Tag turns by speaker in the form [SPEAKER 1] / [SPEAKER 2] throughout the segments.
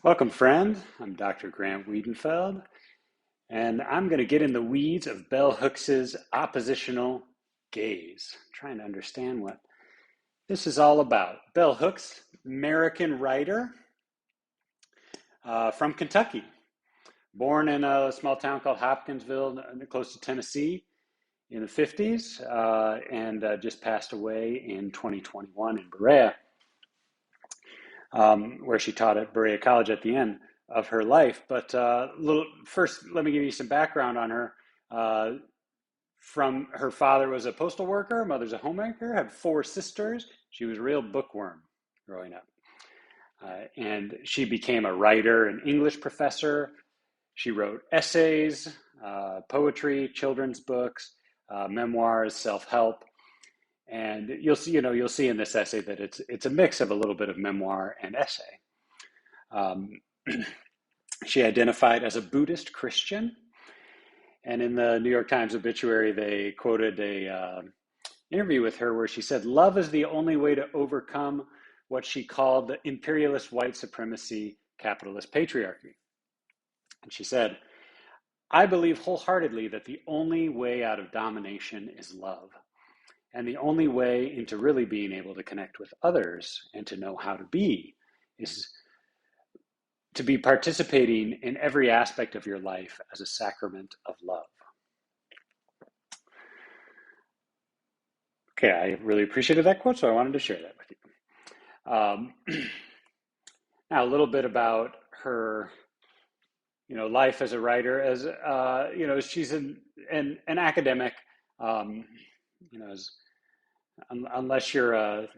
[SPEAKER 1] Welcome, friend. I'm Dr. Grant Wiedenfeld, and I'm going to get in the weeds of Bell Hooks's Oppositional Gaze, trying to understand what this is all about. Bell Hooks, American writer from Kentucky, born in a small town called Hopkinsville, close to Tennessee, in the 50s, and just passed away in 2021 in Berea, where she taught at Berea College at the end of her life. But first, let me give you some background on her. From her father was a postal worker, mother's a homemaker, had four sisters. She was a real bookworm growing up. And she became a writer, an English professor. She wrote essays, poetry, children's books, memoirs, self-help. And you'll see in this essay that it's a mix of a little bit of memoir and essay. She identified as a Buddhist Christian, and in the New York Times obituary, they quoted a interview with her where she said, "Love is the only way to overcome what she called the imperialist white supremacy capitalist patriarchy." And she said, "I believe wholeheartedly that the only way out of domination is love. And the only way into really being able to connect with others and to know how to be is to be participating in every aspect of your life as a sacrament of love." Okay, I really appreciated that quote, so I wanted to share that with you. Now, a little bit about her, life as a writer. As she's an academic. As unless you're a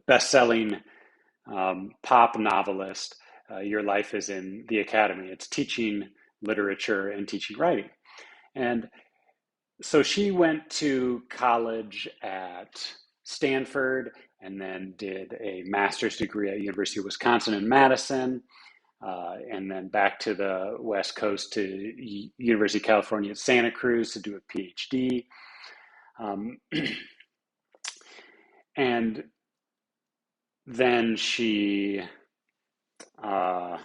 [SPEAKER 1] best-selling pop novelist, your life is in the academy. It's teaching literature and teaching writing. And so she went to college at Stanford and then did a master's degree at University of Wisconsin in Madison, and then back to the West Coast to University of California at Santa Cruz to do a PhD. And then she her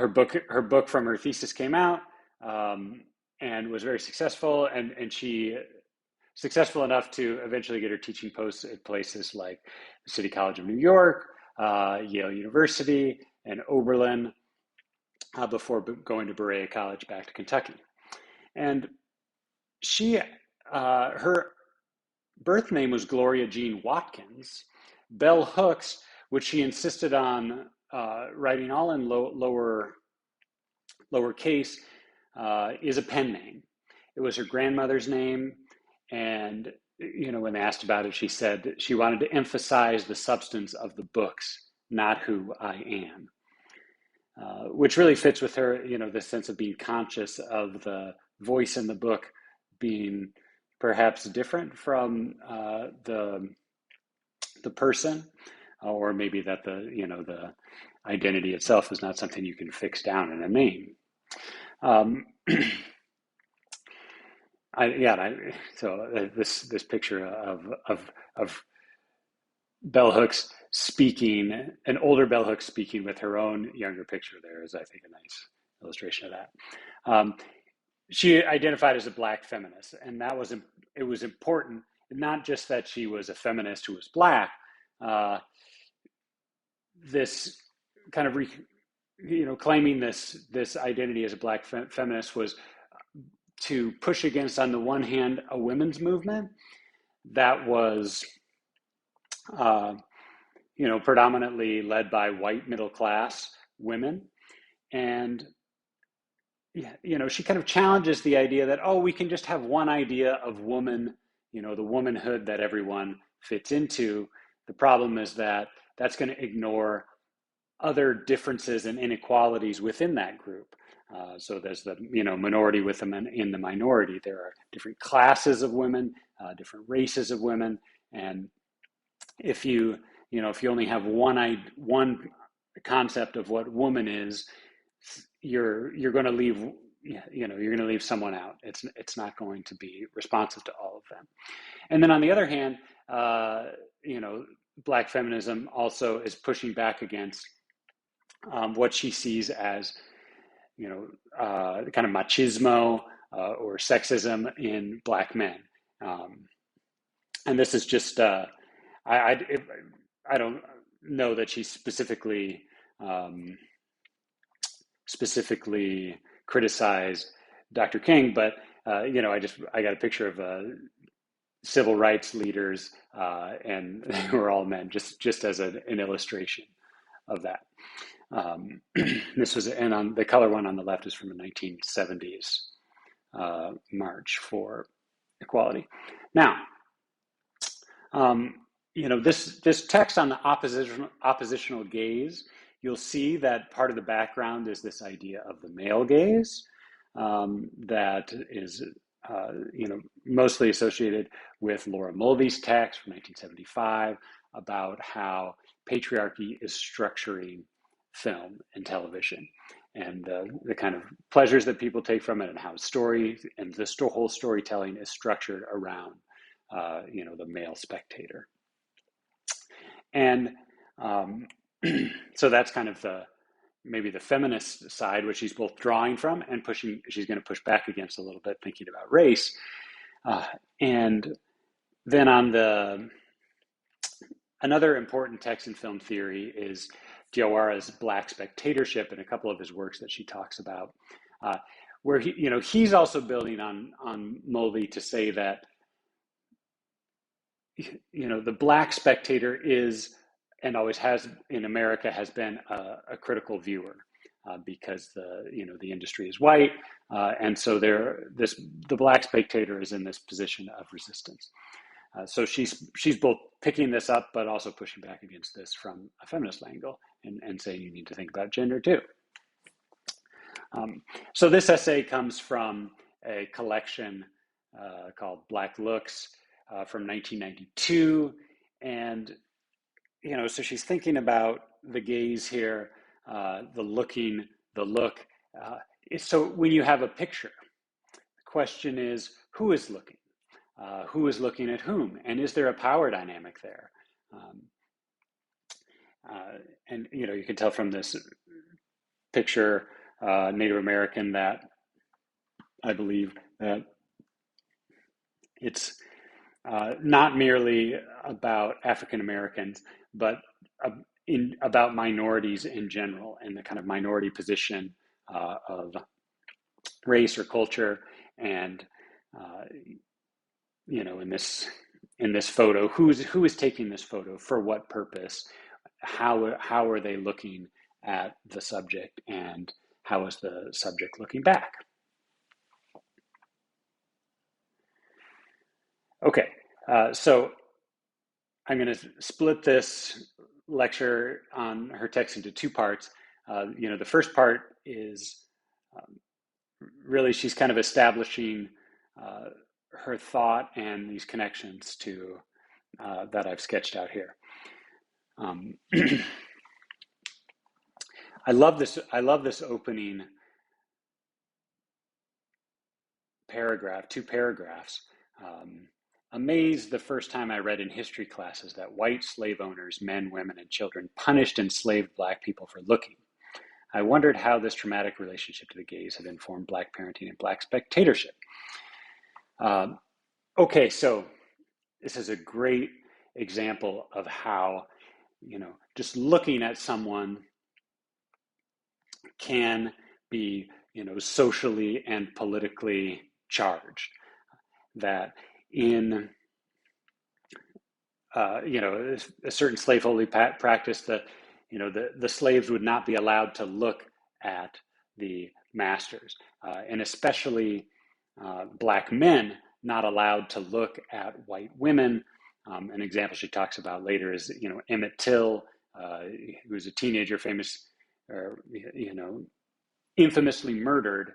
[SPEAKER 1] book from her thesis came out, and was very successful, and she successful enough to eventually get her teaching posts at places like the City College of New York, Yale University, and Oberlin, before going to Berea College back to Kentucky. And her birth name was Gloria Jean Watkins. Bell Hooks, which she insisted on writing all in lowercase, is a pen name. It was her grandmother's name, and when they asked about it, she said that she wanted to emphasize the substance of the books, not who I am, which really fits with her, the sense of being conscious of the voice in the book being perhaps different from the person, or maybe that the identity itself is not something you can fix down in a name. This picture of Bell Hooks speaking, an older Bell Hooks speaking with her own younger picture there is, I think, a nice illustration of that. She identified as a Black feminist, and it was important, not just that she was a feminist who was Black. This kind of claiming this identity as a Black feminist was to push against, on the one hand, a women's movement that was predominantly led by white middle class women. And she kind of challenges the idea that, we can just have one idea of woman, the womanhood that everyone fits into. The problem is that that's going to ignore other differences and inequalities within that group. So there's the minority in the minority. There are different classes of women, different races of women, and if you only have one concept of what woman is, you're going to leave you're going to leave someone out. It's not going to be responsive to all of them. And then on the other hand, Black feminism also is pushing back against what she sees as, kind of machismo or sexism in Black men. And this is just, I don't know that she specifically criticized Dr. King, but I got a picture of civil rights leaders, and they were all men, just as an illustration of that. This was, and on the color one on the left is from the 1970s March for Equality. Now, this text on the oppositional gaze, you'll see that part of the background is this idea of the male gaze that is, mostly associated with Laura Mulvey's text from 1975 about how patriarchy is structuring film and television, and the kind of pleasures that people take from it, and how story and the whole storytelling is structured around, the male spectator. And so that's kind of maybe the feminist side, which she's both drawing from and she's going to push back against a little bit, thinking about race. And then on another important text in film theory is Diawara's Black Spectatorship, and a couple of his works that she talks about, where he's also building on Mulvey to say that, the Black spectator is, and always has in America, has been a critical viewer because the industry is white, and so the Black spectator is in this position of resistance. So she's both picking this up, but also pushing back against this from a feminist angle, and saying you need to think about gender too. So this essay comes from a collection called Black Looks from 1992, and so she's thinking about the gaze here, the looking, the look. So when you have a picture, the question is, who is looking? Who is looking at whom? And is there a power dynamic there? And you can tell from this picture, Native American, that I believe that it's not merely about African Americans, but about minorities in general, and the kind of minority position of race or culture. And in this photo, who is taking this photo, for what purpose, how are they looking at the subject, and how is the subject looking back? Okay, so I'm going to split this lecture on her text into two parts. The first part is really she's kind of establishing her thought and these connections to that I've sketched out here. I love this opening paragraph, two paragraphs. Amazed the first time I read in history classes that white slave owners, men, women, and children, punished enslaved Black people for looking. I wondered how this traumatic relationship to the gaze had informed Black parenting and Black spectatorship. Okay, so this is a great example of how, just looking at someone can be, socially and politically charged. That in a certain slaveholding practice, that the slaves would not be allowed to look at the masters, and especially Black men not allowed to look at white women. An example she talks about later is Emmett Till, who was a teenager, infamously murdered,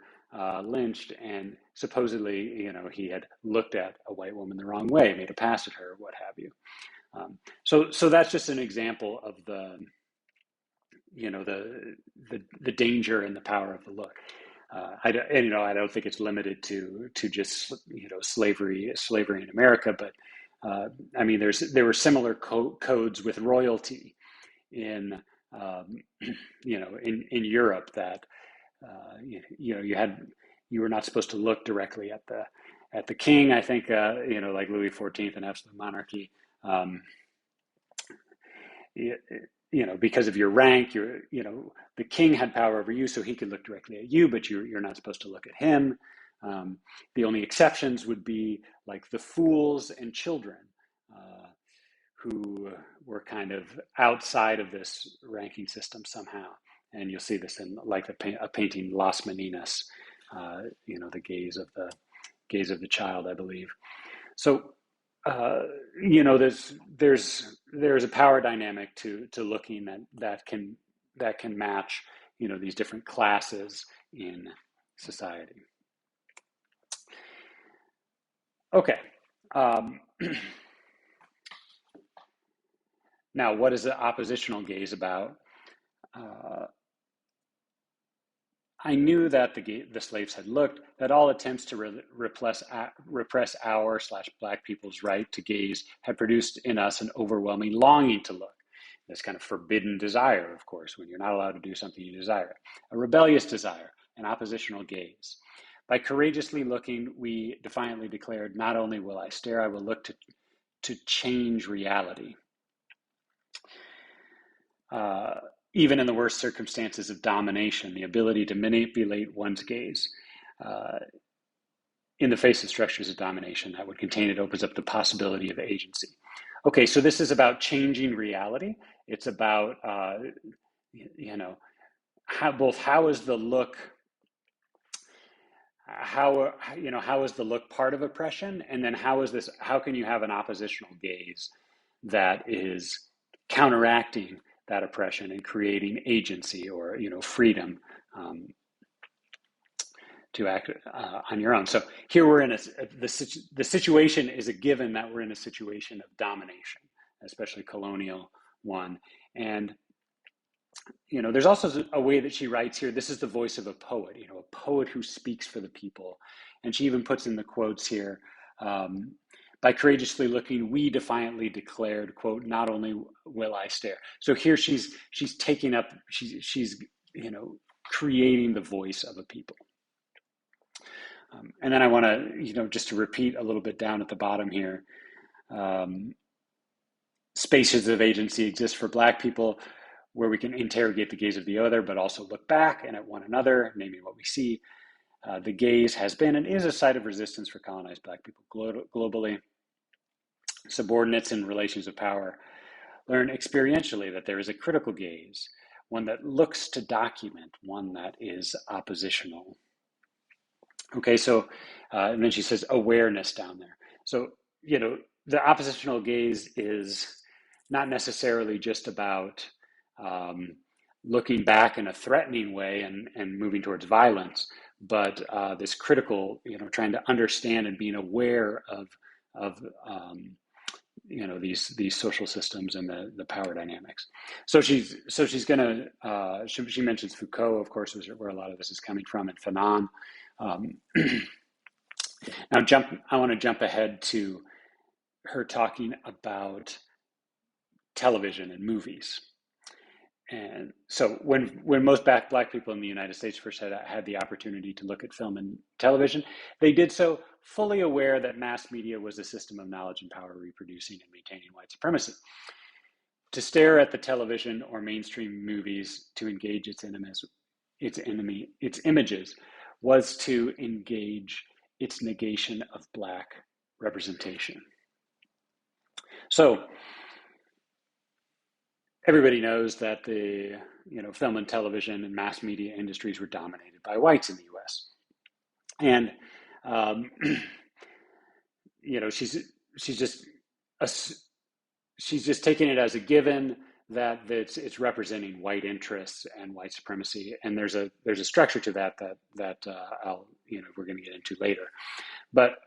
[SPEAKER 1] lynched, and supposedly, he had looked at a white woman the wrong way, made a pass at her, what have you. So that's just an example of the danger and the power of the look. I don't think it's limited to just slavery in America, but I mean, there were similar codes with royalty in in Europe that you were not supposed to look directly at the king. I think like Louis XIV and absolute monarchy. Um, you, because of your rank, the king had power over you, so he could look directly at you, but you're not supposed to look at him. The only exceptions would be like the fools and children, who were kind of outside of this ranking system somehow. And you'll see this in like a painting, Las Meninas, the gaze of the child, I believe. So there's a power dynamic to looking that can match these different classes in society. Okay. Now, what is the oppositional gaze about? I knew that the slaves had looked, that all attempts to repress our/black people's right to gaze had produced in us an overwhelming longing to look. This kind of forbidden desire, of course, when you're not allowed to do something you desire. A rebellious desire, an oppositional gaze. By courageously looking, we defiantly declared, not only will I stare, I will look to change reality. Even in the worst circumstances of domination, the ability to manipulate one's gaze in the face of structures of domination that would contain it opens up the possibility of agency. Okay, so this is about changing reality. It's about, how is the look, how is the look part of oppression? And then how can you have an oppositional gaze that is counteracting that oppression and creating agency or freedom to act on your own. So here we're in the situation is a given that we're in a situation of domination, especially colonial one. And there's also a way that she writes here. This is the voice of a poet, a poet who speaks for the people. And she even puts in the quotes here. By courageously looking, we defiantly declared, quote, not only will I stare. So here she's taking up, she's creating the voice of a people. And then I want to, just to repeat a little bit down at the bottom here, spaces of agency exist for Black people where we can interrogate the gaze of the other, but also look back and at one another, naming what we see. The gaze has been and is a site of resistance for colonized Black people globally. Subordinates in relations of power learn experientially that there is a critical gaze, one that looks to document, one that is oppositional. Okay, so, and then she says awareness down there. So, the oppositional gaze is not necessarily just about looking back in a threatening way and moving towards violence, but this critical, trying to understand and being aware of these social systems and the power dynamics. So she's going to she mentions Foucault, of course, where a lot of this is coming from, and Fanon. Now I want to jump ahead to her talking about television and movies. And so when most Black people in the United States first had the opportunity to look at film and television, they did so fully aware that mass media was a system of knowledge and power reproducing and maintaining white supremacy. To stare at the television or mainstream movies to engage its images was to engage its negation of Black representation. So everybody knows that the film and television and mass media industries were dominated by whites in the U.S. And she's just taking it as a given that it's representing white interests and white supremacy, and there's a structure to that I'll we're going to get into later, but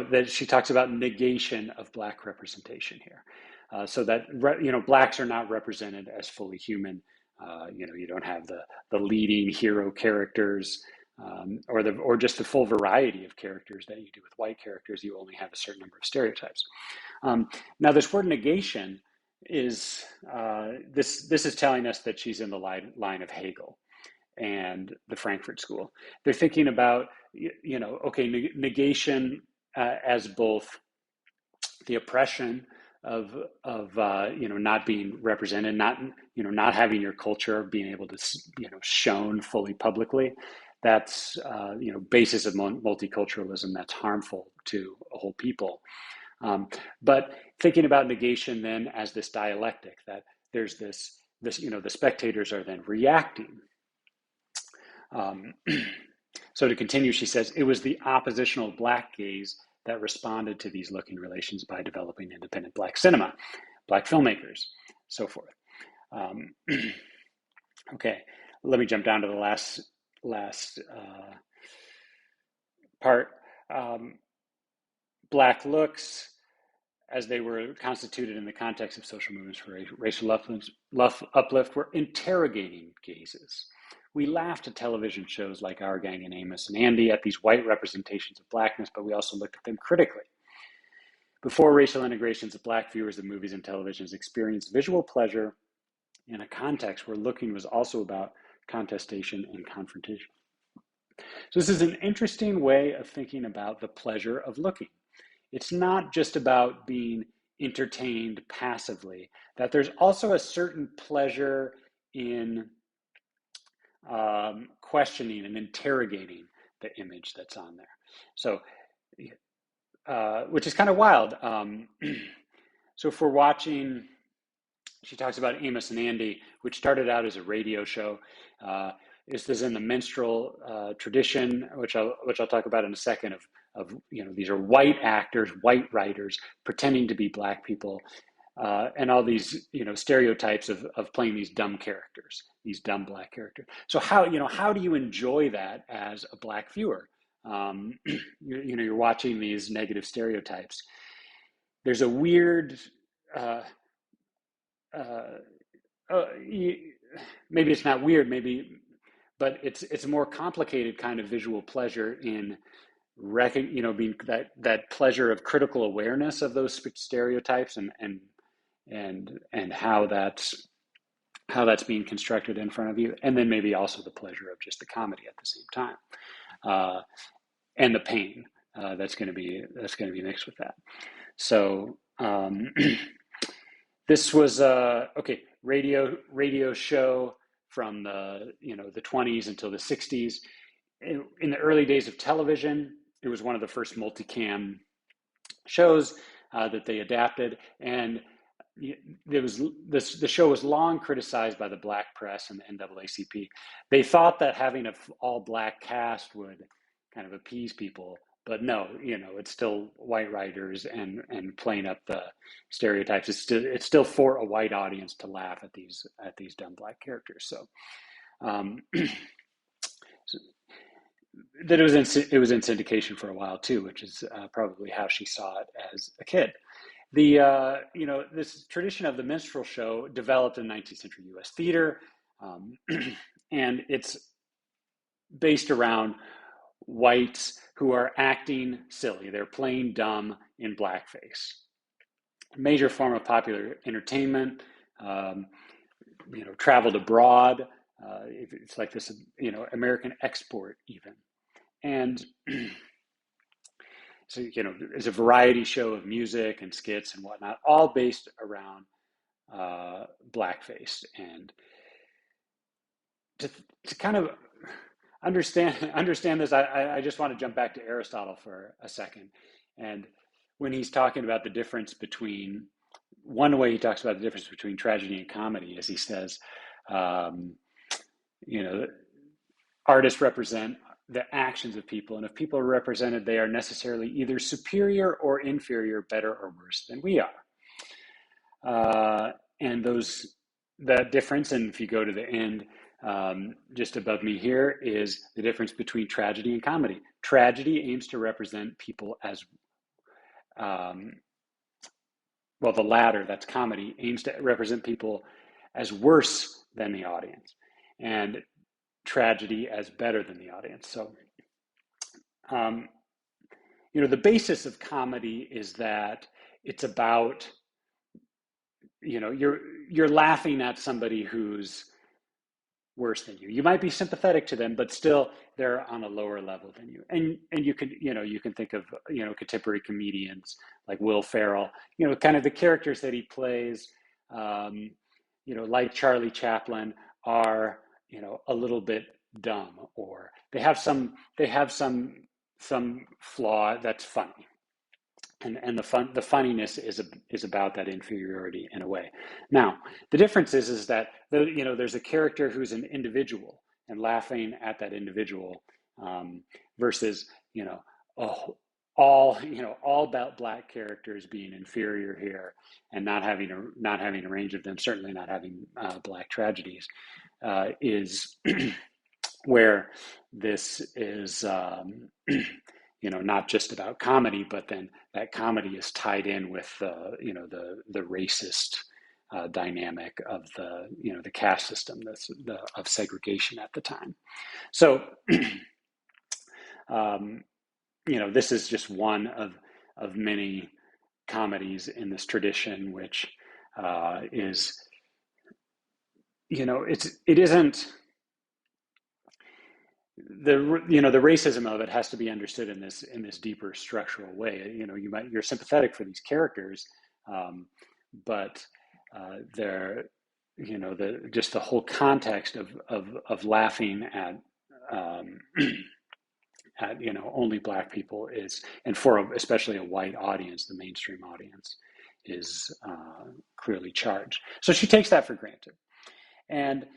[SPEAKER 1] that she talks about negation of Black representation here, so that Blacks are not represented as fully human You don't have the leading hero characters, or just the full variety of characters that you do with white characters. You only have a certain number of stereotypes. Now, this word negation is this is telling us that she's in the line of Hegel and the Frankfurt School. They're thinking about, okay, negation as both the oppression of not being represented, not having your culture being able to shown fully publicly. That's basis of multiculturalism that's harmful to a whole people. But thinking about negation then as this dialectic, that there's this the spectators are then reacting. So to continue, she says, it was the oppositional black gaze that responded to these looking relations by developing independent black cinema, black filmmakers, so forth. Okay, let me jump down to the last part. Black looks, as they were constituted in the context of social movements for racial uplift, were interrogating gazes. We laughed at television shows like Our Gang and Amos and Andy at these white representations of blackness, but we also looked at them critically. Before racial integrations of black viewers of movies and televisions experienced visual pleasure in a context where looking was also about contestation and confrontation. So this is an interesting way of thinking about the pleasure of looking. It's not just about being entertained passively, that there's also a certain pleasure in questioning and interrogating the image that's on there. So, which is kind of wild. So if we're watching, she talks about Amos and Andy, which started out as a radio show. This is in the Minstrel tradition, which I'll talk about in a second, of these are white actors, white writers, pretending to be black people, and all these stereotypes of playing these dumb characters, these dumb black characters. So how do you enjoy that as a black viewer? You're watching these negative stereotypes. There's a weird, maybe it's not weird, but it's a more complicated kind of visual pleasure in being that pleasure of critical awareness of those stereotypes and how that's being constructed in front of you, and then maybe also the pleasure of just the comedy at the same time, and the pain that's going to be mixed with that. So this was radio show from the 20s until the 60s. In the early days of television, it was one of the first multicam shows that they adapted, and the show was long criticized by the black press and the NAACP. They thought that having an all black cast would kind of appease people, but no, it's still white writers and playing up the stereotypes. It's still for a white audience to laugh at these dumb black characters. So, that it was in syndication for a while too, which is probably how she saw it as a kid. This tradition of the minstrel show developed in 19th century U.S. theater, and it's based around whites who are acting silly. They're playing dumb in blackface. A major form of popular entertainment. Traveled abroad. It's like this, American export even. And so, it's a variety show of music and skits and whatnot, all based around blackface. And to kind of understand this, I just want to jump back to Aristotle for a second. And when he's talking about the difference between, one way he talks about the difference between tragedy and comedy is he says, artists represent the actions of people, and if people are represented, they are necessarily either superior or inferior, better or worse than we are. And that difference, and if you go to the end, just above me here, is the difference between tragedy and comedy. Tragedy aims to represent people as, the latter, that's comedy, aims to represent people as worse than the audience, and tragedy as better than the audience. So, the basis of comedy is that it's about, you're laughing at somebody who's worse than you. You might be sympathetic to them, but still they're on a lower level than you. And you can think of, contemporary comedians like Will Ferrell, kind of the characters that he plays, like Charlie Chaplin are, a little bit dumb, or they have some flaw that's funny. And the funniness is about that inferiority in a way. Now, the difference is that there's a character who's an individual and laughing at that individual, versus all about black characters being inferior here and not having a range of them, certainly not having black tragedies, is where this is. Not just about comedy, but then that comedy is tied in with the racist dynamic of the caste system of segregation at the time. So this is just one of many comedies in this tradition, which is it isn't. The racism of it has to be understood in this deeper structural way. You're sympathetic for these characters, but they're just the whole context of laughing at only black people is, and for especially a white audience, the mainstream audience, is clearly charged. So she takes that for granted, and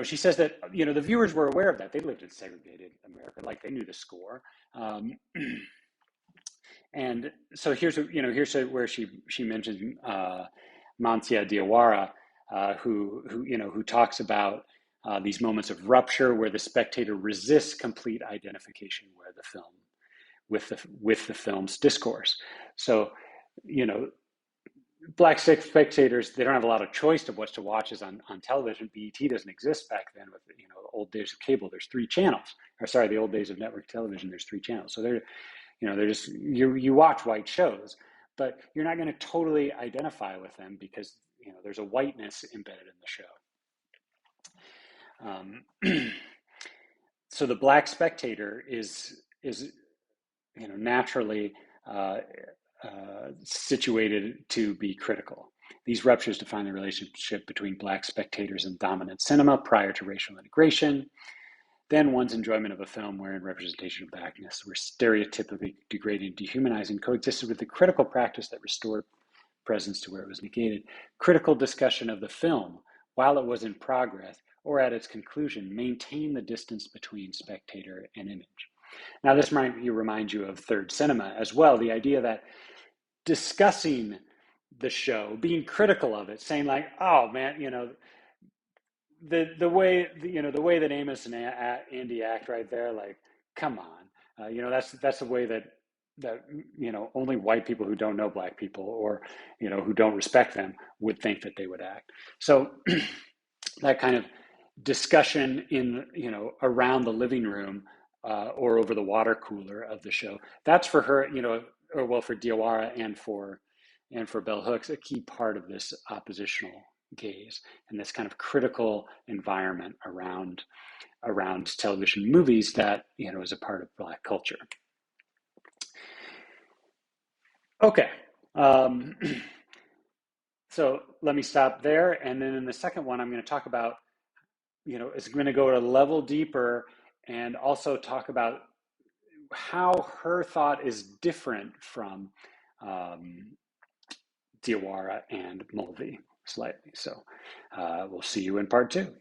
[SPEAKER 1] she says that, the viewers were aware of that. They lived in segregated America, like they knew the score. And so here's where she mentions Mancia Diawara, who talks about these moments of rupture where the spectator resists complete identification with the film's discourse. So, black spectators, they don't have a lot of choice of what to watch on television. BET doesn't exist back then with the old days of cable. There's 3 channels. Or sorry, the old days of network television. There's 3 channels. So they're just you watch white shows, but you're not going to totally identify with them because there's a whiteness embedded in the show. So the black spectator is naturally situated to be critical. These ruptures define the relationship between black spectators and dominant cinema prior to racial integration. Then one's enjoyment of a film wherein representation of blackness were stereotypically degrading, dehumanizing, coexisted with the critical practice that restored presence to where it was negated. Critical discussion of the film, while it was in progress or at its conclusion, maintained the distance between spectator and image. Now, this might remind you of third cinema as well, the idea that discussing the show, being critical of it, saying like, oh man, the way that Amos and Andy act right there, like, come on, that's the way that only white people who don't know black people or who don't respect them would think that they would act. So that kind of discussion in around the living room or over the water cooler of the show, that's for her, or well, for Diawara and for Bell Hooks, a key part of this oppositional gaze and this kind of critical environment around television movies that is a part of black culture. Okay, so let me stop there, and then in the second one, I'm going to talk about it's going to go a level deeper and also talk about how her thought is different from Diawara and Mulvey slightly. So we'll see you in part 2.